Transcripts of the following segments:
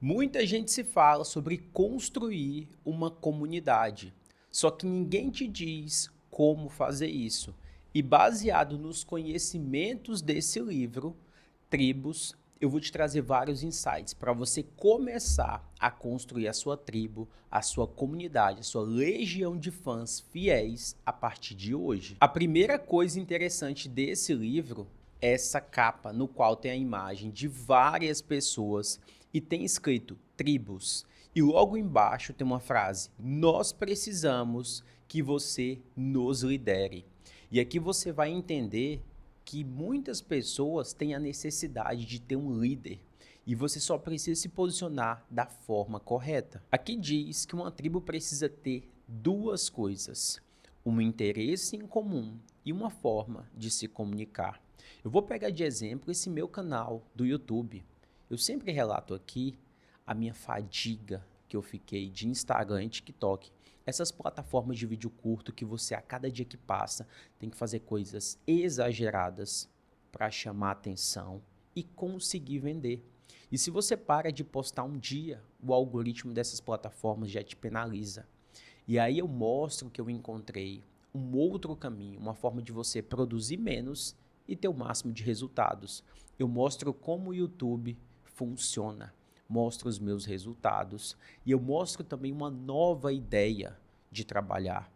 Muita gente se fala sobre construir uma comunidade, só que ninguém te diz como fazer isso. E baseado nos conhecimentos desse livro, Tribos, eu vou te trazer vários insights para você começar a construir a sua tribo, a sua comunidade, a sua legião de fãs fiéis a partir de hoje. A primeira coisa interessante desse livro é essa capa, no qual tem a imagem de várias pessoas e tem escrito tribos. E logo embaixo tem uma frase: nós precisamos que você nos lidere. E aqui você vai entender que muitas pessoas têm a necessidade de ter um líder e você só precisa se posicionar da forma correta. Aqui diz que uma tribo precisa ter duas coisas: um interesse em comum e uma forma de se comunicar. Eu vou pegar de exemplo esse meu canal do YouTube. Eu sempre relato aqui a minha fadiga que eu fiquei de Instagram e TikTok. Essas plataformas de vídeo curto que você, a cada dia que passa, tem que fazer coisas exageradas para chamar atenção e conseguir vender. E se você para de postar um dia, o algoritmo dessas plataformas já te penaliza. E aí eu mostro que eu encontrei um outro caminho, uma forma de você produzir menos e ter o máximo de resultados. Eu mostro como o YouTube funciona, mostro os meus resultados e eu mostro também uma nova ideia de trabalhar.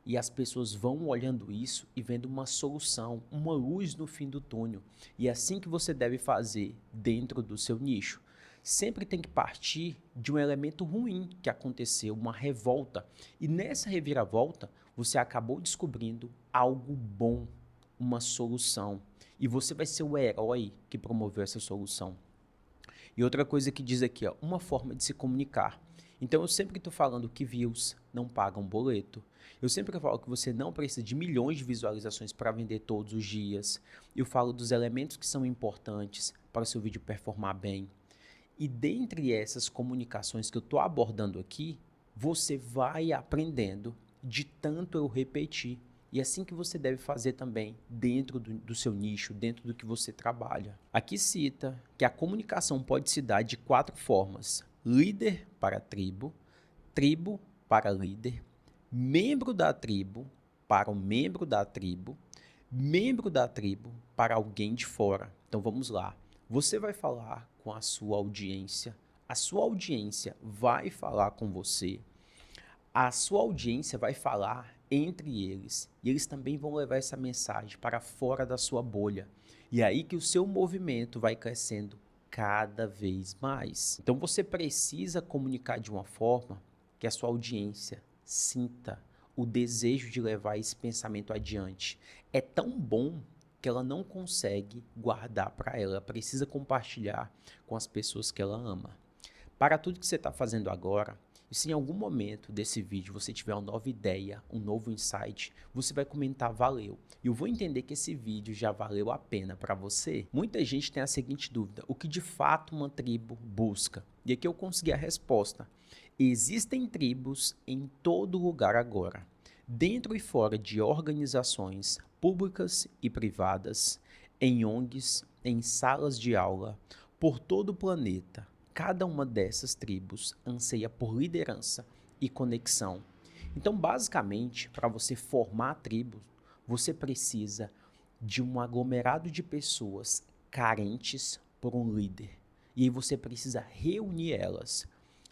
E as pessoas vão olhando isso e vendo uma solução, uma luz no fim do túnel. E é assim que você deve fazer dentro do seu nicho. Sempre tem que partir de um elemento ruim que aconteceu, uma revolta. E nessa reviravolta, você acabou descobrindo algo bom, uma solução. E você vai ser o herói que promoveu essa solução. E outra coisa que diz aqui, ó, uma forma de se comunicar. Então eu sempre estou falando que views não pagam boleto. Eu sempre falo que você não precisa de milhões de visualizações para vender todos os dias. Eu falo dos elementos que são importantes para o seu vídeo performar bem. E dentre essas comunicações que eu estou abordando aqui, você vai aprendendo de tanto eu repetir. E é assim que você deve fazer também dentro do seu nicho, dentro do que você trabalha. Aqui cita que a comunicação pode se dar de 4 formas: líder para tribo, tribo para líder, membro da tribo para o membro da tribo, membro da tribo para alguém de fora. Então vamos lá. Você vai falar com a sua audiência vai falar com você, a sua audiência vai falar entre eles e eles também vão levar essa mensagem para fora da sua bolha. E é aí que o seu movimento vai crescendo cada vez mais. Então você precisa comunicar de uma forma que a sua audiência sinta o desejo de levar esse pensamento adiante. É tão bom que ela não consegue guardar para ela, ela precisa compartilhar com as pessoas que ela ama. Para tudo que você está fazendo agora, e se em algum momento desse vídeo você tiver uma nova ideia, um novo insight, você vai comentar valeu. E eu vou entender que esse vídeo já valeu a pena para você. Muita gente tem a seguinte dúvida: o que de fato uma tribo busca? E aqui eu consegui a resposta. Existem tribos em todo lugar agora, dentro e fora de organizações públicas e privadas, em ONGs, em salas de aula, por todo o planeta. Cada uma dessas tribos anseia por liderança e conexão. Então, basicamente, para você formar a tribo, você precisa de um aglomerado de pessoas carentes por um líder. E aí você precisa reunir elas.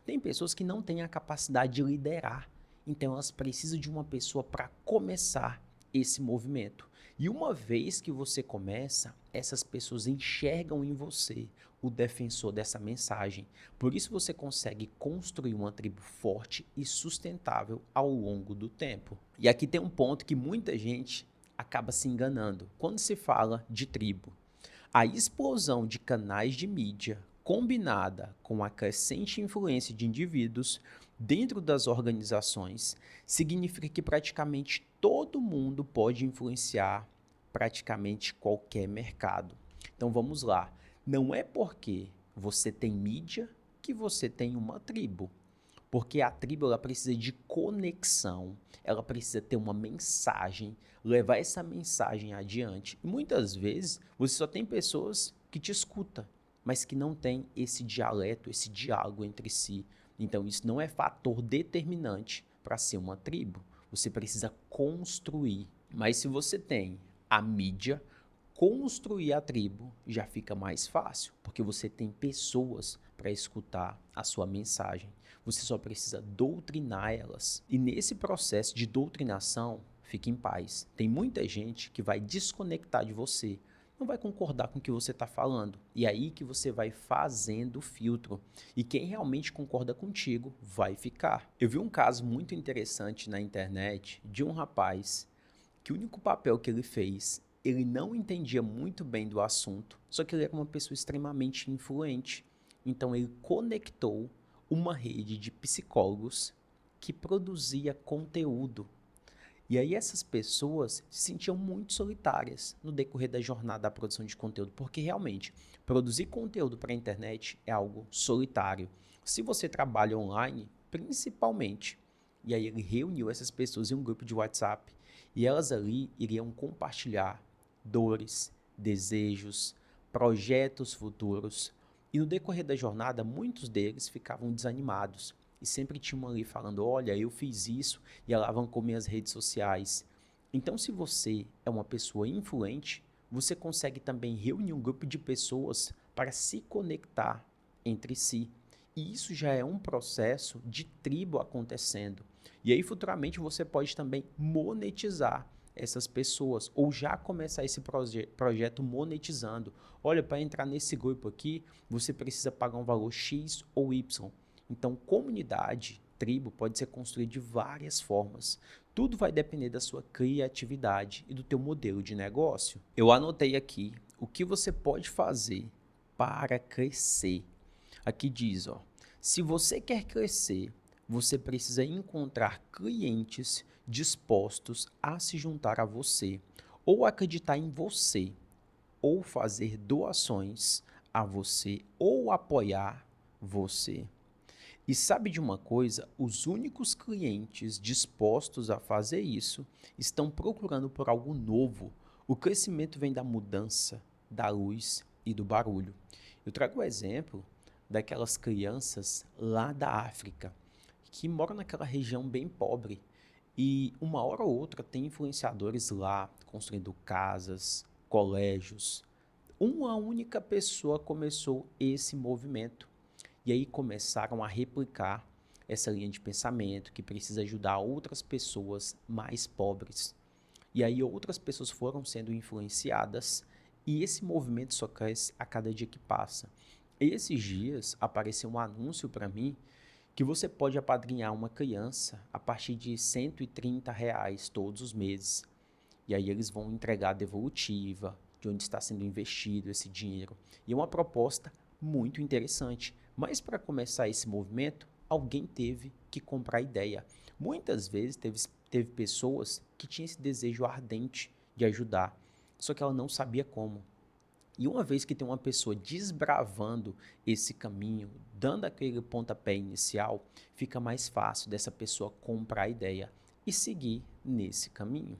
Tem pessoas que não têm a capacidade de liderar, então elas precisam de uma pessoa para começar esse movimento. E uma vez que você começa, essas pessoas enxergam em você o defensor dessa mensagem. Por isso você consegue construir uma tribo forte e sustentável ao longo do tempo. E aqui tem um ponto que muita gente acaba se enganando quando se fala de tribo. A explosão de canais de mídia, combinada com a crescente influência de indivíduos dentro das organizações, significa que praticamente todo mundo pode influenciar praticamente qualquer mercado. Então vamos lá, não é porque você tem mídia que você tem uma tribo. Porque a tribo ela precisa de conexão, ela precisa ter uma mensagem, levar essa mensagem adiante. E muitas vezes você só tem pessoas que te escutam, mas que não tem esse dialeto, esse diálogo entre si. Então, isso não é fator determinante para ser uma tribo. Você precisa construir. Mas se você tem a mídia, construir a tribo já fica mais fácil, porque você tem pessoas para escutar a sua mensagem. Você só precisa doutrinar elas. E nesse processo de doutrinação, fique em paz. Tem muita gente que vai desconectar de você, não vai concordar com o que você está falando. E aí que você vai fazendo o filtro. E quem realmente concorda contigo vai ficar. Eu vi um caso muito interessante na internet de um rapaz que o único papel que ele fez, ele não entendia muito bem do assunto, só que ele era uma pessoa extremamente influente. Então ele conectou uma rede de psicólogos que produzia conteúdo. E aí essas pessoas se sentiam muito solitárias no decorrer da jornada da produção de conteúdo, porque realmente produzir conteúdo para a internet é algo solitário. Se você trabalha online, principalmente. E aí ele reuniu essas pessoas em um grupo de WhatsApp e elas ali iriam compartilhar dores, desejos, projetos futuros. E no decorrer da jornada, muitos deles ficavam desanimados e sempre tinham ali falando, olha, eu fiz isso e alavancou minhas redes sociais. Então, se você é uma pessoa influente, você consegue também reunir um grupo de pessoas para se conectar entre si. E isso já é um processo de tribo acontecendo. E aí, futuramente, você pode também monetizar essas pessoas ou já começar esse projeto monetizando. Olha, para entrar nesse grupo aqui, você precisa pagar um valor X ou Y. Então, comunidade, tribo, pode ser construída de várias formas. Tudo vai depender da sua criatividade e do teu modelo de negócio. Eu anotei aqui o que você pode fazer para crescer. Aqui diz, ó, se você quer crescer, você precisa encontrar clientes dispostos a se juntar a você, ou acreditar em você, ou fazer doações a você, ou apoiar você. E sabe de uma coisa? Os únicos clientes dispostos a fazer isso estão procurando por algo novo. O crescimento vem da mudança, da luz e do barulho. Eu trago o exemplo daquelas crianças lá da África, que moram naquela região bem pobre. E uma hora ou outra tem influenciadores lá construindo casas, colégios. Uma única pessoa começou esse movimento. E aí começaram a replicar essa linha de pensamento que precisa ajudar outras pessoas mais pobres. E aí outras pessoas foram sendo influenciadas e esse movimento só cresce a cada dia que passa. Esses dias apareceu um anúncio para mim que você pode apadrinhar uma criança a partir de R$ 130 todos os meses. E aí eles vão entregar a devolutiva de onde está sendo investido esse dinheiro. E é uma proposta muito interessante. Mas para começar esse movimento, alguém teve que comprar a ideia. Muitas vezes teve pessoas que tinham esse desejo ardente de ajudar, só que ela não sabia como. E uma vez que tem uma pessoa desbravando esse caminho, dando aquele pontapé inicial, fica mais fácil dessa pessoa comprar a ideia e seguir nesse caminho.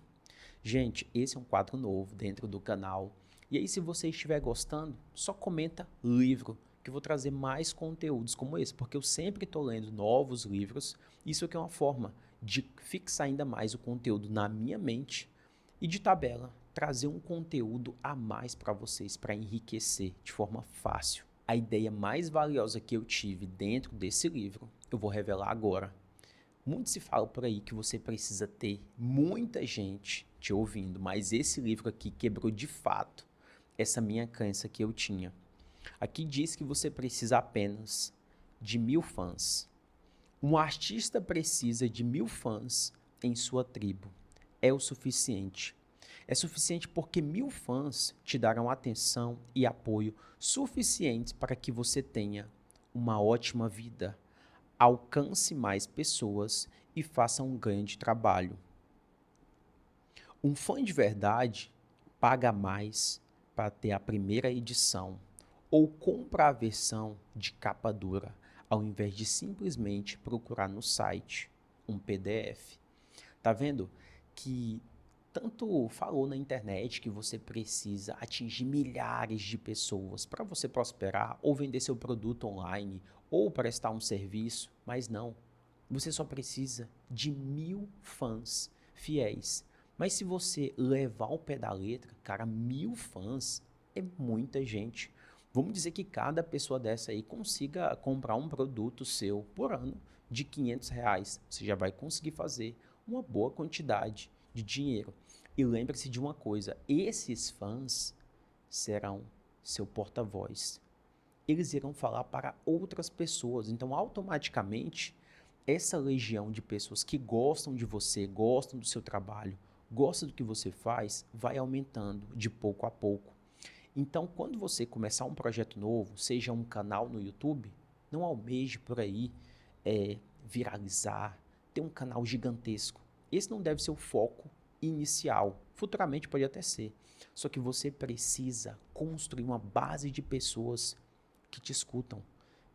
Gente, esse é um quadro novo dentro do canal. E aí, se você estiver gostando, só comenta livro, que eu vou trazer mais conteúdos como esse, porque eu sempre estou lendo novos livros. Isso aqui é uma forma de fixar ainda mais o conteúdo na minha mente e de tabela, trazer um conteúdo a mais para vocês, para enriquecer de forma fácil. A ideia mais valiosa que eu tive dentro desse livro, eu vou revelar agora. Muito se fala por aí que você precisa ter muita gente te ouvindo, mas esse livro aqui quebrou de fato essa minha crença que eu tinha. Aqui diz que você precisa apenas de 1000 fãs. Um artista precisa de 1000 fãs em sua tribo. É o suficiente. É suficiente porque 1000 fãs te darão atenção e apoio suficientes para que você tenha uma ótima vida, alcance mais pessoas e faça um grande trabalho. Um fã de verdade paga mais para ter a primeira edição ou compra a versão de capa dura, ao invés de simplesmente procurar no site um PDF. Tá vendo que tanto falou na internet que você precisa atingir milhares de pessoas para você prosperar, ou vender seu produto online, ou prestar um serviço, mas não. Você só precisa de 1.000 fãs fiéis. Mas se você levar ao pé da letra, cara, 1.000 fãs é muita gente. Vamos dizer que cada pessoa dessa aí consiga comprar um produto seu por ano de R$ 500. Você já vai conseguir fazer uma boa quantidade de dinheiro. E lembre-se de uma coisa, esses fãs serão seu porta-voz. Eles irão falar para outras pessoas, então automaticamente essa legião de pessoas que gostam de você, gostam do seu trabalho, gostam do que você faz, vai aumentando de pouco a pouco. Então, quando você começar um projeto novo, seja um canal no YouTube, não almeje por aí viralizar, ter um canal gigantesco. Esse não deve ser o foco inicial. Futuramente pode até ser. Só que você precisa construir uma base de pessoas que te escutam.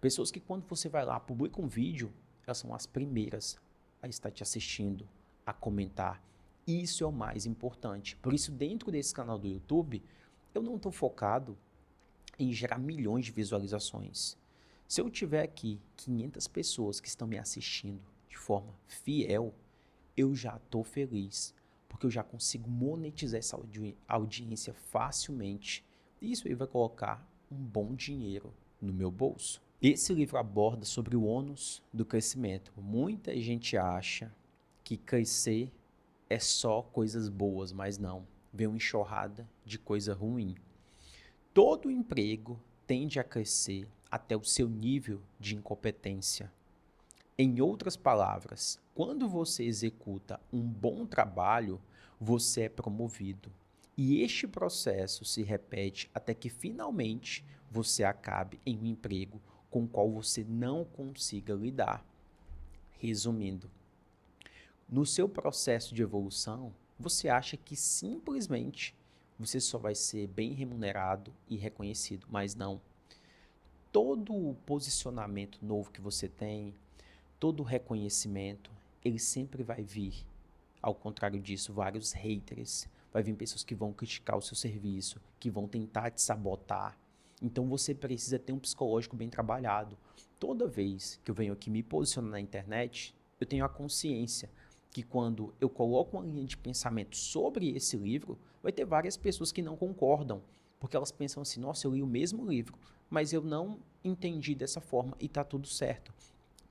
Pessoas que quando você vai lá, publica um vídeo, elas são as primeiras a estar te assistindo, a comentar. Isso é o mais importante. Por isso, dentro desse canal do YouTube, eu não estou focado em gerar milhões de visualizações. Se eu tiver aqui 500 pessoas que estão me assistindo de forma fiel, eu já estou feliz, porque eu já consigo monetizar essa audiência facilmente. E isso aí vai colocar um bom dinheiro no meu bolso. Esse livro aborda sobre o ônus do crescimento. Muita gente acha que crescer é só coisas boas, mas não. Vem uma enxurrada de coisa ruim. Todo emprego tende a crescer até o seu nível de incompetência. Em outras palavras, quando você executa um bom trabalho, você é promovido. E este processo se repete até que finalmente você acabe em um emprego com o qual você não consiga lidar. Resumindo, no seu processo de evolução, você acha que simplesmente você só vai ser bem remunerado e reconhecido, mas não. Todo o posicionamento novo que você tem, todo o reconhecimento, ele sempre vai vir. Ao contrário disso, vários haters, vai vir pessoas que vão criticar o seu serviço, que vão tentar te sabotar. Então você precisa ter um psicológico bem trabalhado. Toda vez que eu venho aqui me posicionar na internet, eu tenho a consciência que quando eu coloco uma linha de pensamento sobre esse livro, vai ter várias pessoas que não concordam, porque elas pensam assim, nossa, eu li o mesmo livro, mas eu não entendi dessa forma e está tudo certo.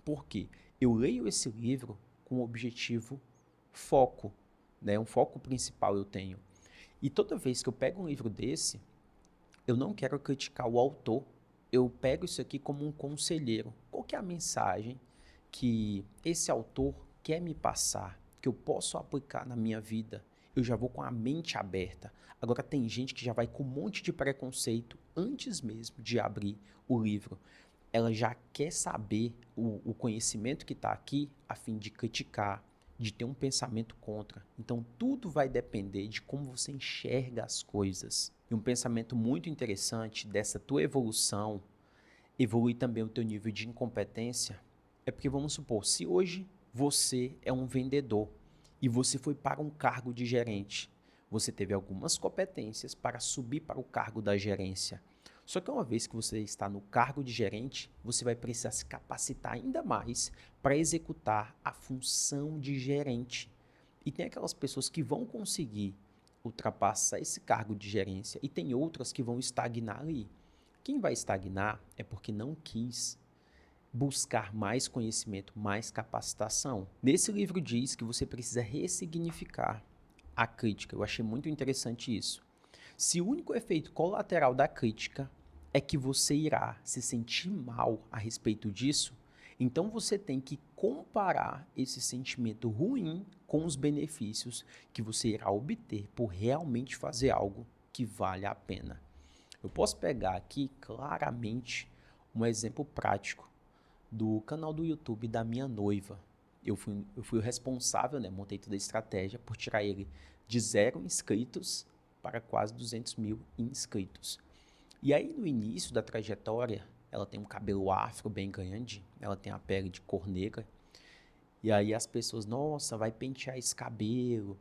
Por quê? Eu leio esse livro com o objetivo foco, né? Um foco principal eu tenho. E toda vez que eu pego um livro desse, eu não quero criticar o autor, eu pego isso aqui como um conselheiro. Qual que é a mensagem que esse autor quer me passar, que eu posso aplicar na minha vida? Eu já vou com a mente aberta. Agora tem gente que já vai com um monte de preconceito antes mesmo de abrir o livro. Ela já quer saber o conhecimento que está aqui a fim de criticar, de ter um pensamento contra. Então, tudo vai depender de como você enxerga as coisas. E um pensamento muito interessante dessa tua evolução, evolui também o teu nível de incompetência, é porque, vamos supor, se hoje você é um vendedor e você foi para um cargo de gerente, você teve algumas competências para subir para o cargo da gerência. Só que uma vez que você está no cargo de gerente, você vai precisar se capacitar ainda mais para executar a função de gerente. E tem aquelas pessoas que vão conseguir ultrapassar esse cargo de gerência e tem outras que vão estagnar ali. Quem vai estagnar é porque não quis buscar mais conhecimento, mais capacitação. Nesse livro diz que você precisa ressignificar a crítica. Eu achei muito interessante isso. Se o único efeito colateral da crítica é que você irá se sentir mal a respeito disso, então você tem que comparar esse sentimento ruim com os benefícios que você irá obter por realmente fazer algo que vale a pena. Eu posso pegar aqui claramente um exemplo prático do canal do YouTube da minha noiva. Eu fui o responsável, né, montei toda a estratégia por tirar ele de 0 inscritos para quase 200 mil inscritos. E aí no início da trajetória, ela tem um cabelo afro bem grande, ela tem a pele de cor negra, e aí as pessoas, nossa, vai pentear esse cabelo,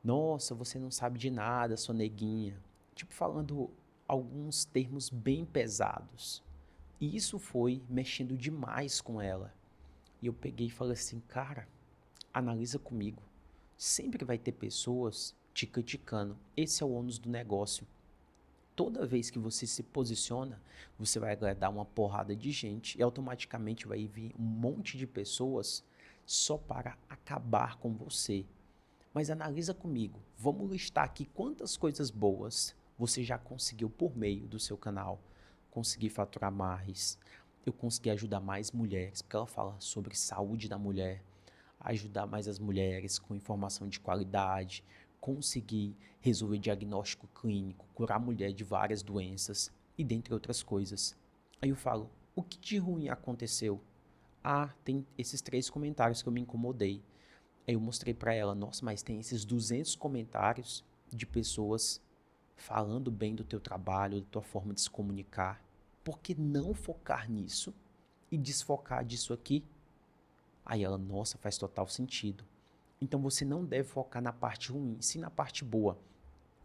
Nossa, você não sabe de nada, sua neguinha. Tipo, falando alguns termos bem pesados. E isso foi mexendo demais com ela. E eu peguei e falei assim, cara, analisa comigo. Sempre vai ter pessoas te criticando. Esse é o ônus do negócio. Toda vez que você se posiciona, você vai agradar uma porrada de gente e automaticamente vai vir um monte de pessoas só para acabar com você. Mas analisa comigo, vamos listar aqui quantas coisas boas você já conseguiu por meio do seu canal. Consegui faturar mais, eu consegui ajudar mais mulheres, porque ela fala sobre saúde da mulher, ajudar mais as mulheres com informação de qualidade, conseguir resolver diagnóstico clínico, curar a mulher de várias doenças e dentre outras coisas. Aí eu falo, o que de ruim aconteceu? Ah, tem esses 3 comentários que eu me incomodei. Aí eu mostrei para ela, nossa, mas tem esses 200 comentários de pessoas falando bem do teu trabalho, da tua forma de se comunicar. Por que não focar nisso e desfocar disso aqui? Aí ela, nossa, faz total sentido. Então você não deve focar na parte ruim, sim na parte boa.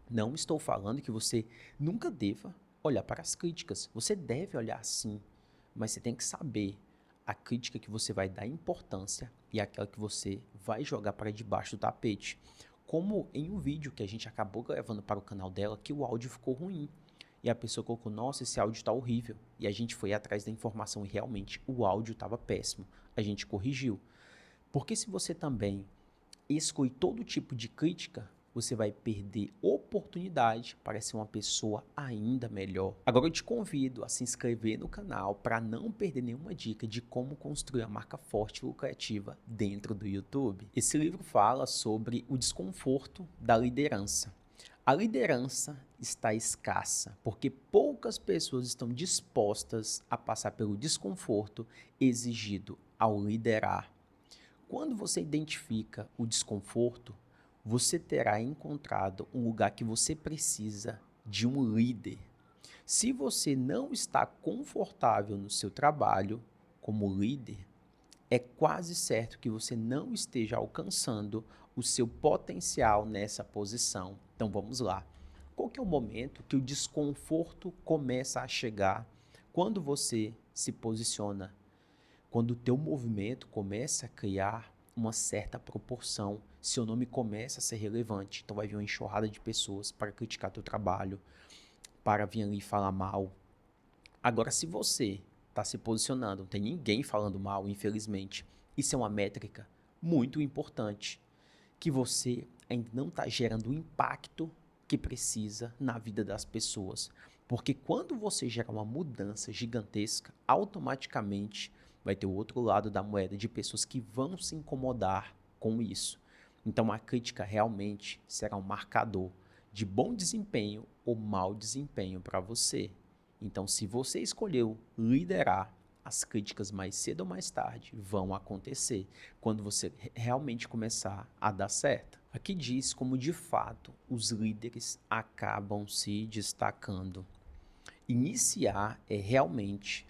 Não estou falando que você nunca deva olhar para as críticas. Você deve olhar sim, mas você tem que saber a crítica que você vai dar importância e aquela que você vai jogar para debaixo do tapete. Como em um vídeo que a gente acabou gravando para o canal dela, que o áudio ficou ruim. E a pessoa colocou, nossa, esse áudio está horrível. E a gente foi atrás da informação e realmente o áudio estava péssimo. A gente corrigiu. Porque se você também exclui todo tipo de crítica, você vai perder oportunidade para ser uma pessoa ainda melhor. Agora eu te convido a se inscrever no canal para não perder nenhuma dica de como construir uma marca forte e lucrativa dentro do YouTube. Esse livro fala sobre o desconforto da liderança. A liderança está escassa porque poucas pessoas estão dispostas a passar pelo desconforto exigido ao liderar. Quando você identifica o desconforto, você terá encontrado um lugar que você precisa de um líder. Se você não está confortável no seu trabalho como líder, é quase certo que você não esteja alcançando o seu potencial nessa posição. Então vamos lá. Qual que é o momento que o desconforto começa a chegar quando você se posiciona? Quando o teu movimento começa a criar uma certa proporção, seu nome começa a ser relevante, então vai vir uma enxurrada de pessoas para criticar teu trabalho, para vir ali falar mal. Agora, se você está se posicionando, não tem ninguém falando mal, infelizmente, isso é uma métrica muito importante, que você ainda não está gerando o impacto que precisa na vida das pessoas. Porque quando você gera uma mudança gigantesca, automaticamente vai ter o outro lado da moeda de pessoas que vão se incomodar com isso. Então a crítica realmente será um marcador de bom desempenho ou mau desempenho para você. Então se você escolheu liderar, as críticas mais cedo ou mais tarde vão acontecer quando você realmente começar a dar certo. Aqui diz como de fato os líderes acabam se destacando. Iniciar é realmente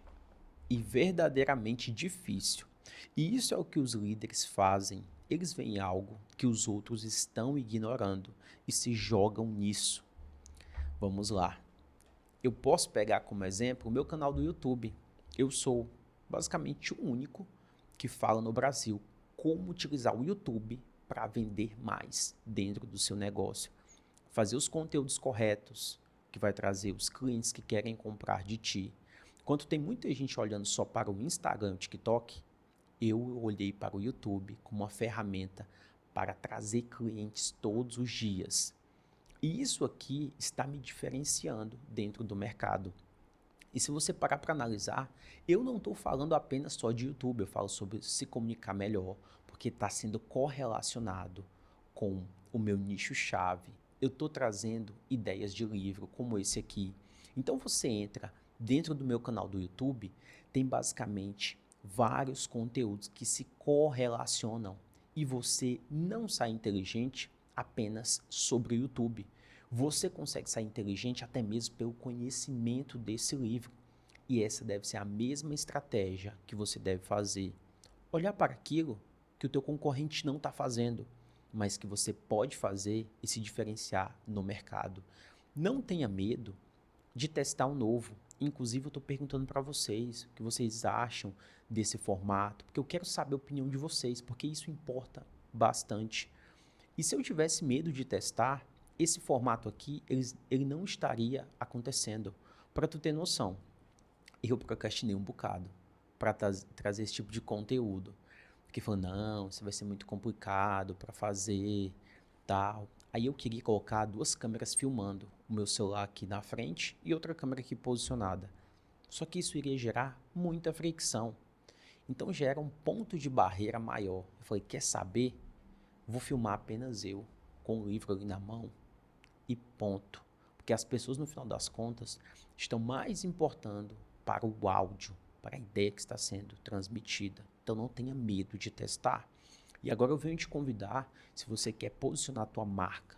e verdadeiramente difícil. E isso é o que os líderes fazem. Eles veem algo que os outros estão ignorando e se jogam nisso. Vamos lá. Eu posso pegar como exemplo o meu canal do YouTube. Eu sou basicamente o único que fala no Brasil como utilizar o YouTube para vender mais dentro do seu negócio. Fazer os conteúdos corretos, que vai trazer os clientes que querem comprar de ti. Enquanto tem muita gente olhando só para o Instagram e o TikTok, eu olhei para o YouTube como uma ferramenta para trazer clientes todos os dias. E isso aqui está me diferenciando dentro do mercado. E se você parar para analisar, eu não estou falando apenas só de YouTube, eu falo sobre se comunicar melhor, porque está sendo correlacionado com o meu nicho-chave. Eu estou trazendo ideias de livro como esse aqui. Então você entra dentro do meu canal do YouTube, tem basicamente vários conteúdos que se correlacionam e você não sai inteligente apenas sobre o YouTube. Você consegue sair inteligente até mesmo pelo conhecimento desse livro. E essa deve ser a mesma estratégia que você deve fazer. Olhar para aquilo que o teu concorrente não está fazendo. mas que você pode fazer e se diferenciar no mercado. Não tenha medo de testar o novo. Inclusive, eu estou perguntando para vocês o que vocês acham desse formato, porque eu quero saber a opinião de vocês, porque isso importa bastante. E se eu tivesse medo de testar, esse formato aqui, ele não estaria acontecendo. Para tu ter noção, eu procrastinei um bocado para trazer esse tipo de conteúdo. Fiquei falando, não, isso vai ser muito complicado para fazer, tal. Aí eu queria colocar 2 câmeras filmando, o meu celular aqui na frente e outra câmera aqui posicionada. Só que isso iria gerar muita fricção. Então gera um ponto de barreira maior. Eu falei, quer saber? Vou filmar apenas eu, com o livro ali na mão e ponto. Porque as pessoas, no final das contas, estão mais importando para o áudio, para a ideia que está sendo transmitida. Então não tenha medo de testar. E agora eu venho te convidar, se você quer posicionar a tua marca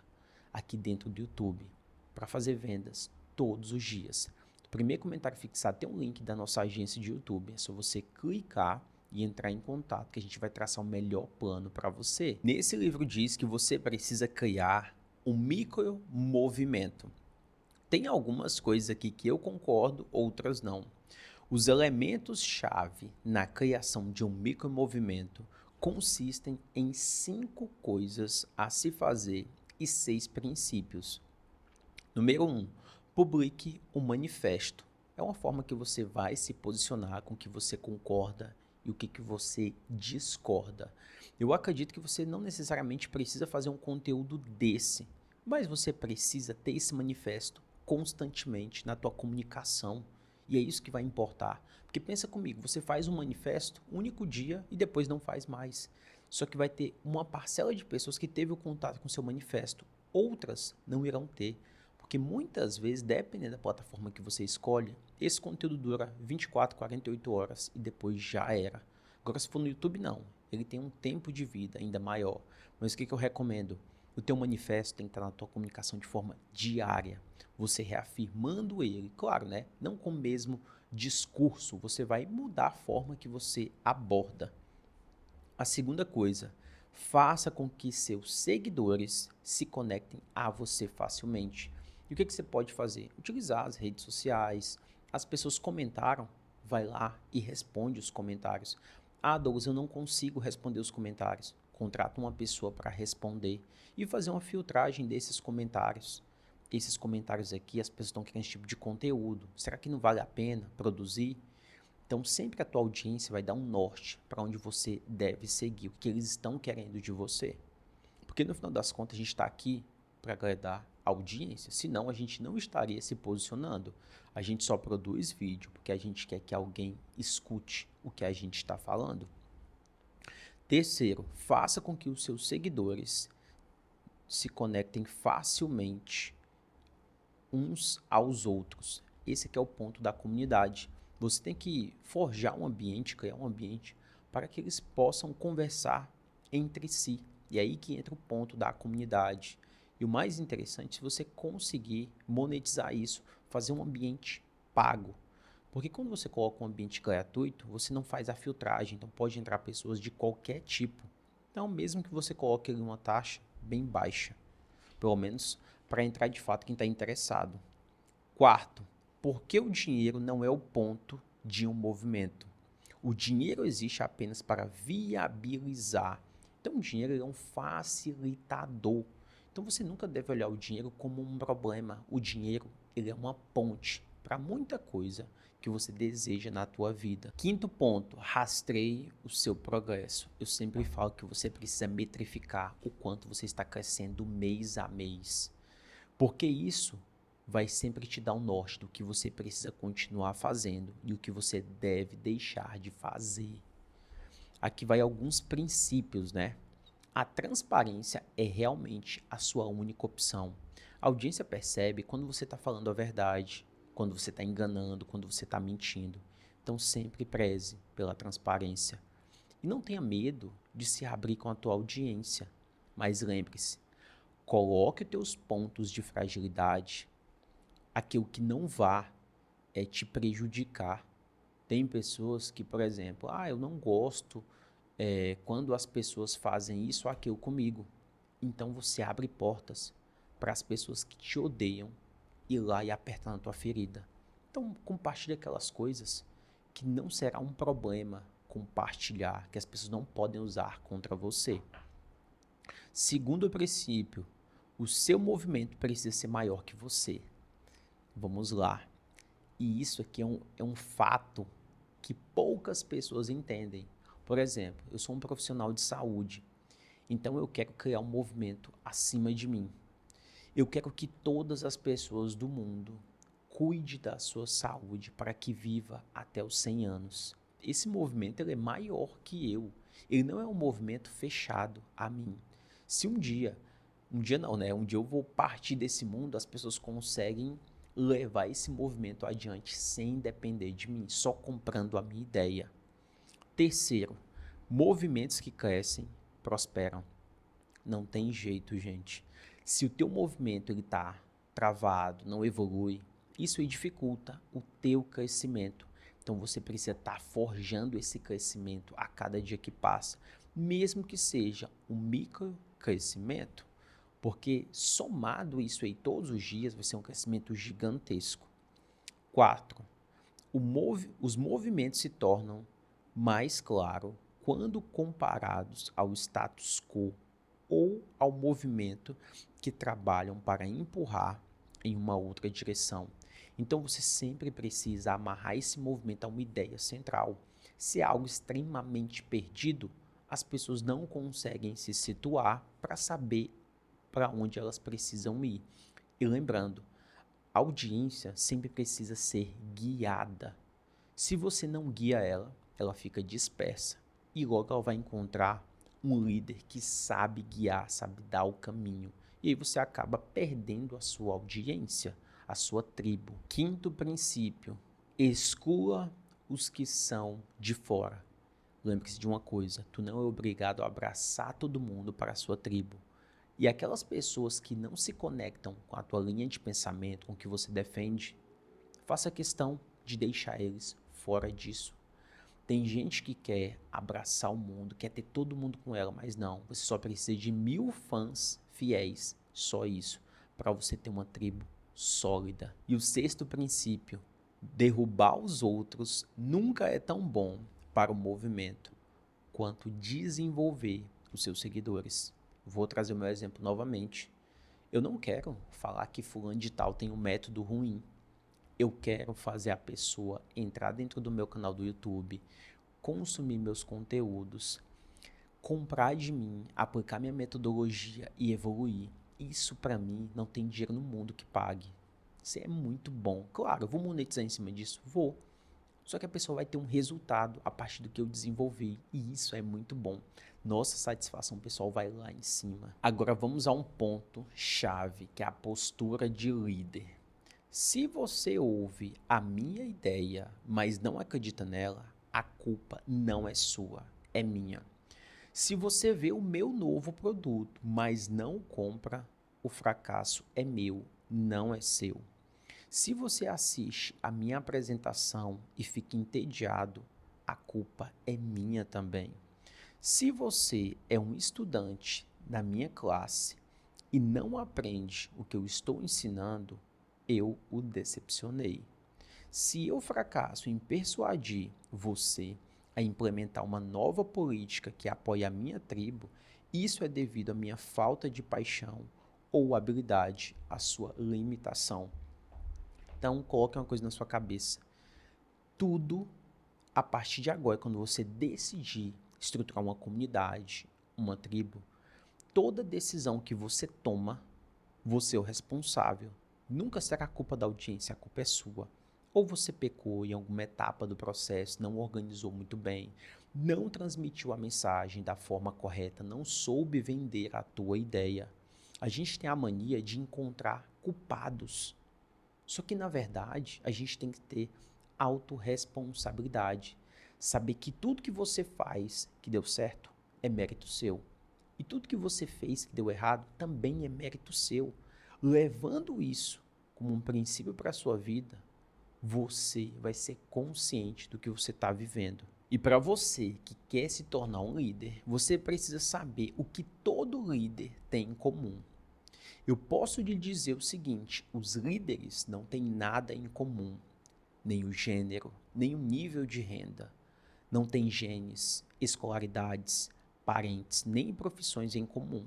aqui dentro do YouTube, para fazer vendas todos os dias. No primeiro comentário fixado tem um link da nossa agência de YouTube. É só você clicar e entrar em contato que a gente vai traçar o melhor plano para você. Nesse livro diz que você precisa criar um micro movimento. Tem algumas coisas aqui que eu concordo, outras não. Os elementos-chave na criação de um micromovimento consistem em 5 coisas a se fazer e 6 princípios. Número 1, publique um manifesto. É uma forma que você vai se posicionar com o que você concorda e o que você discorda. Eu acredito que você não necessariamente precisa fazer um conteúdo desse, mas você precisa ter esse manifesto constantemente na tua comunicação. E é isso que vai importar. Porque pensa comigo, você faz um manifesto um único dia e depois não faz mais. Só que vai ter uma parcela de pessoas que teve o contato com o seu manifesto. Outras não irão ter. Porque muitas vezes, dependendo da plataforma que você escolhe, esse conteúdo dura 24, 48 horas e depois já era. Agora, se for no YouTube, não. Ele tem um tempo de vida ainda maior. Mas o que eu recomendo? O teu manifesto tem que estar na tua comunicação de forma diária. Você reafirmando ele, claro, né? Não com o mesmo discurso. Você vai mudar a forma que você aborda. A segunda coisa, faça com que seus seguidores se conectem a você facilmente. E o que você pode fazer? Utilizar as redes sociais. As pessoas comentaram, vai lá e responde os comentários. Ah, Douglas, eu não consigo responder os comentários. Contrata uma pessoa para responder e fazer uma filtragem desses comentários. Esses comentários aqui, as pessoas estão querendo esse tipo de conteúdo. Será que não vale a pena produzir? Então, sempre a tua audiência vai dar um norte para onde você deve seguir, o que eles estão querendo de você. Porque no final das contas, a gente está aqui para agradar a audiência, senão a gente não estaria se posicionando. A gente só produz vídeo porque a gente quer que alguém escute o que a gente está falando. Terceiro, faça com que os seus seguidores se conectem facilmente uns aos outros. Esse aqui é o ponto da comunidade. Você tem que forjar um ambiente, criar um ambiente para que eles possam conversar entre si. E aí que entra o ponto da comunidade. E o mais interessante, se você conseguir monetizar isso, fazer um ambiente pago. Porque quando você coloca um ambiente gratuito, você não faz a filtragem, então pode entrar pessoas de qualquer tipo. Então, mesmo que você coloque ali uma taxa bem baixa, pelo menos para entrar de fato quem está interessado. Quarto, por que o dinheiro não é o ponto de um movimento? O dinheiro existe apenas para viabilizar. Então, o dinheiro é um facilitador. Então, você nunca deve olhar o dinheiro como um problema. O dinheiro ele é uma ponte para muita coisa que você deseja na tua vida. Quinto ponto, rastreie o seu progresso. Eu sempre falo que você precisa metrificar o quanto você está crescendo mês a mês. Porque isso vai sempre te dar um norte do que você precisa continuar fazendo e o que você deve deixar de fazer. Aqui vai alguns princípios, né? A transparência é realmente a sua única opção. A audiência percebe quando você está falando a verdade, quando você está enganando, quando você está mentindo. Então sempre preze pela transparência. E não tenha medo de se abrir com a tua audiência. Mas lembre-se, coloque os teus pontos de fragilidade, aquilo que não vá te prejudicar. Tem pessoas que, por exemplo, eu não gosto quando as pessoas fazem isso ou aquilo comigo. Então você abre portas para as pessoas que te odeiam ir lá e apertar na tua ferida. Então compartilhe aquelas coisas que não será um problema compartilhar, que as pessoas não podem usar contra você. Segundo princípio, o seu movimento precisa ser maior que você. Vamos lá. E isso aqui é um fato que poucas pessoas entendem. Por exemplo, eu sou um profissional de saúde, então eu quero criar um movimento acima de mim. Eu quero que todas as pessoas do mundo cuidem da sua saúde para que viva até os 100 anos. Esse movimento ele é maior que eu. Ele não é um movimento fechado a mim. Se um dia não, né? Um dia eu vou partir desse mundo, as pessoas conseguem levar esse movimento adiante sem depender de mim, só comprando a minha ideia. Terceiro, movimentos que crescem, prosperam. Não tem jeito, gente. Se o teu movimento está travado, não evolui, isso aí dificulta o teu crescimento. Então você precisa estar forjando esse crescimento a cada dia que passa, mesmo que seja um micro crescimento, porque somado isso aí todos os dias vai ser um crescimento gigantesco. 4. Os movimentos se tornam mais claros quando comparados ao status quo ou ao movimento que trabalham para empurrar em uma outra direção. Então você sempre precisa amarrar esse movimento a uma ideia central. Se é algo extremamente perdido, as pessoas não conseguem se situar para saber para onde elas precisam ir. E lembrando, a audiência sempre precisa ser guiada. Se você não guia ela, ela fica dispersa. E logo ela vai encontrar um líder que sabe guiar, sabe dar o caminho. E aí você acaba perdendo a sua audiência, a sua tribo. Quinto princípio, exclua os que são de fora. Lembre-se de uma coisa, tu não é obrigado a abraçar todo mundo para a sua tribo. E aquelas pessoas que não se conectam com a tua linha de pensamento, com o que você defende, faça questão de deixar eles fora disso. Tem gente que quer abraçar o mundo, quer ter todo mundo com ela, mas não. Você só precisa de 1000 fãs fiéis, só isso, para você ter uma tribo sólida. E o sexto princípio, derrubar os outros nunca é tão bom para o movimento quanto desenvolver os seus seguidores. Vou trazer o meu exemplo novamente. Eu não quero falar que fulano de tal tem um método ruim. Eu quero fazer a pessoa entrar dentro do meu canal do YouTube, consumir meus conteúdos, comprar de mim, aplicar minha metodologia e evoluir. Isso para mim não tem dinheiro no mundo que pague. Isso é muito bom. Claro, eu vou monetizar em cima disso? Vou. Só que a pessoa vai ter um resultado a partir do que eu desenvolvi. E isso é muito bom. Nossa satisfação pessoal vai lá em cima. Agora vamos a um ponto chave, que é a postura de líder. Se você ouve a minha ideia, mas não acredita nela, a culpa não é sua, é minha. Se você vê o meu novo produto, mas não compra, o fracasso é meu, não é seu. Se você assiste a minha apresentação e fica entediado, a culpa é minha também. Se você é um estudante na minha classe e não aprende o que eu estou ensinando, eu o decepcionei. Se eu fracasso em persuadir você a implementar uma nova política que apoie a minha tribo, isso é devido à minha falta de paixão ou habilidade, à sua limitação. Então, coloque uma coisa na sua cabeça. Tudo, a partir de agora, quando você decidir estruturar uma comunidade, uma tribo, toda decisão que você toma, você é o responsável. Nunca será culpa da audiência, a culpa é sua. Ou você pecou em alguma etapa do processo, não organizou muito bem, não transmitiu a mensagem da forma correta, não soube vender a tua ideia. A gente tem a mania de encontrar culpados. Só que, na verdade, a gente tem que ter autorresponsabilidade. Saber que tudo que você faz que deu certo é mérito seu. E tudo que você fez que deu errado também é mérito seu. Levando isso como um princípio para a sua vida, você vai ser consciente do que você está vivendo. E para você que quer se tornar um líder, você precisa saber o que todo líder tem em comum. Eu posso lhe dizer o seguinte: os líderes não têm nada em comum, nem o gênero, nem o nível de renda. Não tem genes, escolaridades, parentes, nem profissões em comum.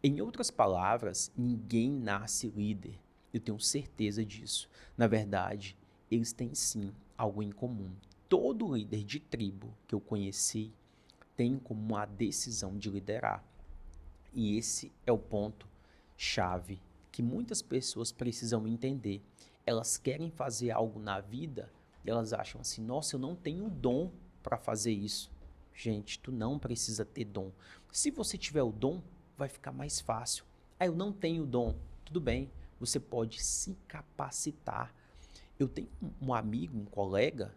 Em outras palavras, ninguém nasce líder. Eu tenho certeza disso. Na verdade, eles têm sim algo em comum. Todo líder de tribo que eu conheci tem como a decisão de liderar. E esse é o ponto chave que muitas pessoas precisam entender. Elas querem fazer algo na vida e elas acham assim: nossa, eu não tenho dom para fazer isso. Gente, tu não precisa ter dom. Se você tiver o dom, vai ficar mais fácil. Ah, eu não tenho dom. Tudo bem, você pode se capacitar. Eu tenho um amigo, um colega,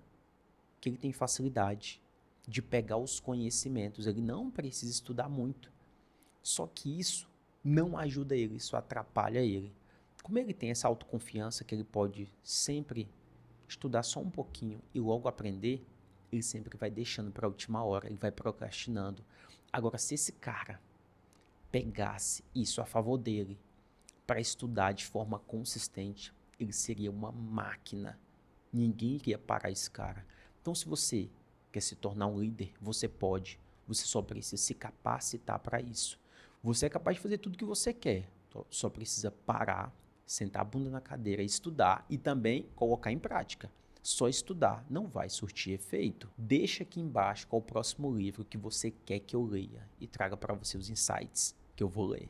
que ele tem facilidade de pegar os conhecimentos. Ele não precisa estudar muito. Só que isso não ajuda ele, isso atrapalha ele. Como ele tem essa autoconfiança que ele pode sempre estudar só um pouquinho e logo aprender, ele sempre vai deixando para a última hora, ele vai procrastinando. Agora, se esse cara pegasse isso a favor dele para estudar de forma consistente, ele seria uma máquina. Ninguém iria parar esse cara. Então, se você quer se tornar um líder, você pode. Você só precisa se capacitar para isso. Você é capaz de fazer tudo o que você quer. Só precisa parar, sentar a bunda na cadeira, estudar e também colocar em prática. Só estudar não vai surtir efeito. Deixa aqui embaixo qual o próximo livro que você quer que eu leia e traga para você os insights que eu vou ler.